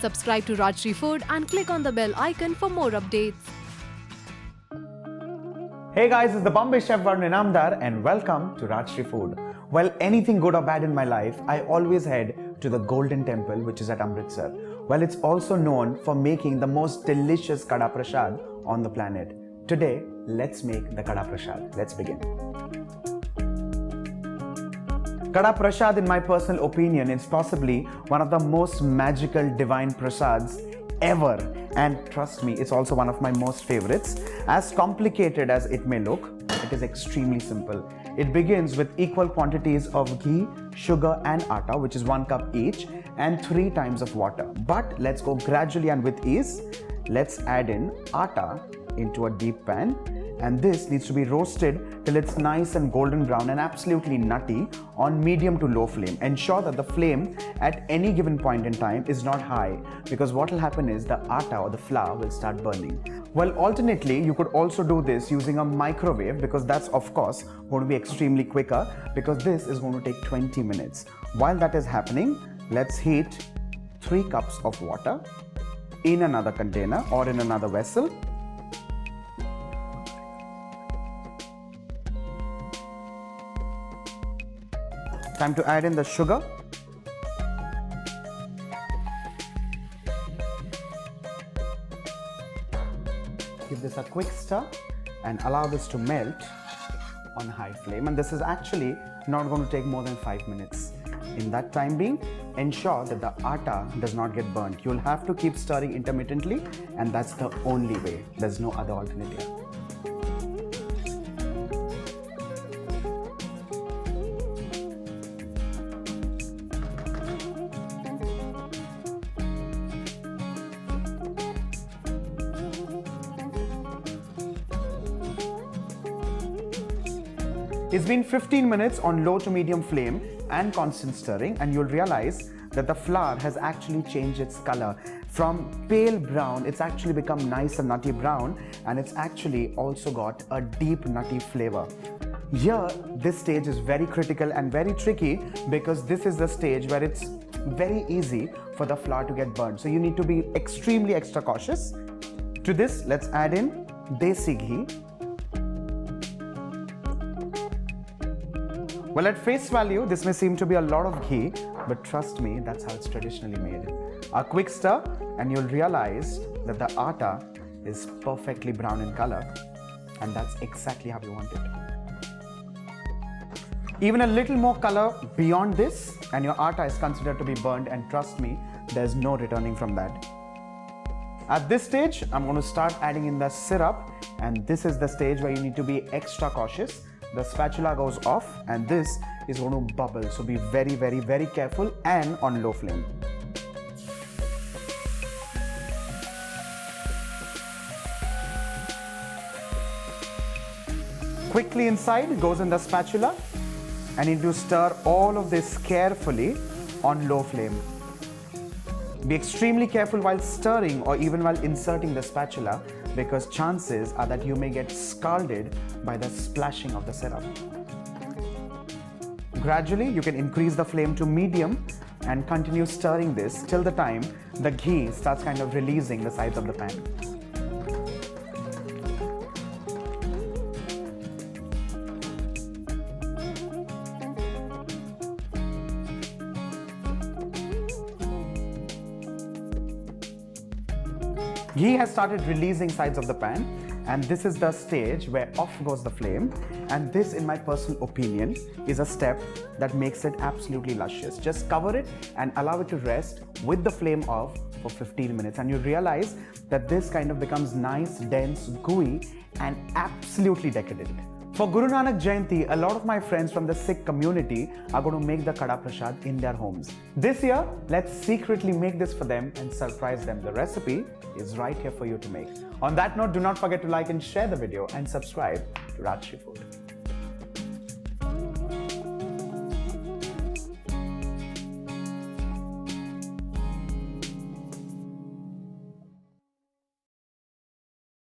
Subscribe to Rajshri Food and click on the bell icon for more updates. Hey guys, it's the Bombay chef Varun Inamdar and welcome to Rajshri Food. Well, anything good or bad in my life, I always head to the Golden Temple, which is at Amritsar. Well, it's also known for making the most delicious Kada Prasad on the planet. Today, let's make the Kada Prasad. Let's begin. Kada Prasad, in my personal opinion, is possibly one of the most magical divine prasads ever. And trust me, it's also one of my most favorites. As complicated as it may look, it is extremely simple. It begins with equal quantities of ghee, sugar and atta, which is 1 cup each, and 3 times of water. But let's go gradually and with ease. Let's add in atta into a deep pan, and this needs to be roasted till it's nice and golden brown and absolutely nutty on medium to low flame. Ensure that the flame at any given point in time is not high, because what will happen is the atta or the flour will start burning. Well, alternately, you could also do this using a microwave, because that's of course going to be extremely quicker, because this is going to take 20 minutes. While that is happening, let's heat 3 cups of water in another container or in another vessel. Time to add in the sugar. Give this a quick stir and allow this to melt on high flame. And this is actually not going to take more than 5 minutes. In that time being, ensure that the atta does not get burnt. You'll have to keep stirring intermittently, and that's the only way. There's no other alternative. It's been 15 minutes on low to medium flame and constant stirring, and you'll realize that the flour has actually changed its color. From pale brown, it's actually become nice and nutty brown, and it's actually also got a deep nutty flavor. Here, this stage is very critical and very tricky, because this is the stage where it's very easy for the flour to get burnt. So you need to be extremely extra cautious. To this, let's add in desi ghee. Well, at face value, this may seem to be a lot of ghee, but trust me, that's how it's traditionally made. A quick stir, and you'll realize that the atta is perfectly brown in color, and that's exactly how you want it. Even a little more color beyond this, and your atta is considered to be burned, and trust me, there's no returning from that. At this stage, I'm going to start adding in the syrup, and this is the stage where you need to be extra cautious. The spatula goes off, and this is going to bubble. So be very, very, very careful and on low flame. Quickly inside goes in the spatula, and you need to stir all of this carefully on low flame. Be extremely careful while stirring or even while inserting the spatula, because chances are that you may get scalded by the splashing of the syrup. Gradually, you can increase the flame to medium and continue stirring this till the time the ghee starts kind of releasing the sides of the pan. Ghee has started releasing sides of the pan, and this is the stage where off goes the flame. And this, in my personal opinion, is a step that makes it absolutely luscious. Just cover it and allow it to rest with the flame off for 15 minutes, and you realize that this kind of becomes nice, dense, gooey, and absolutely decadent. For Guru Nanak Jayanti, a lot of my friends from the Sikh community are going to make the Kada Prasad in their homes. This year, let's secretly make this for them and surprise them. The recipe is right here for you to make. On that note, do not forget to like and share the video and subscribe to Rajshri Food.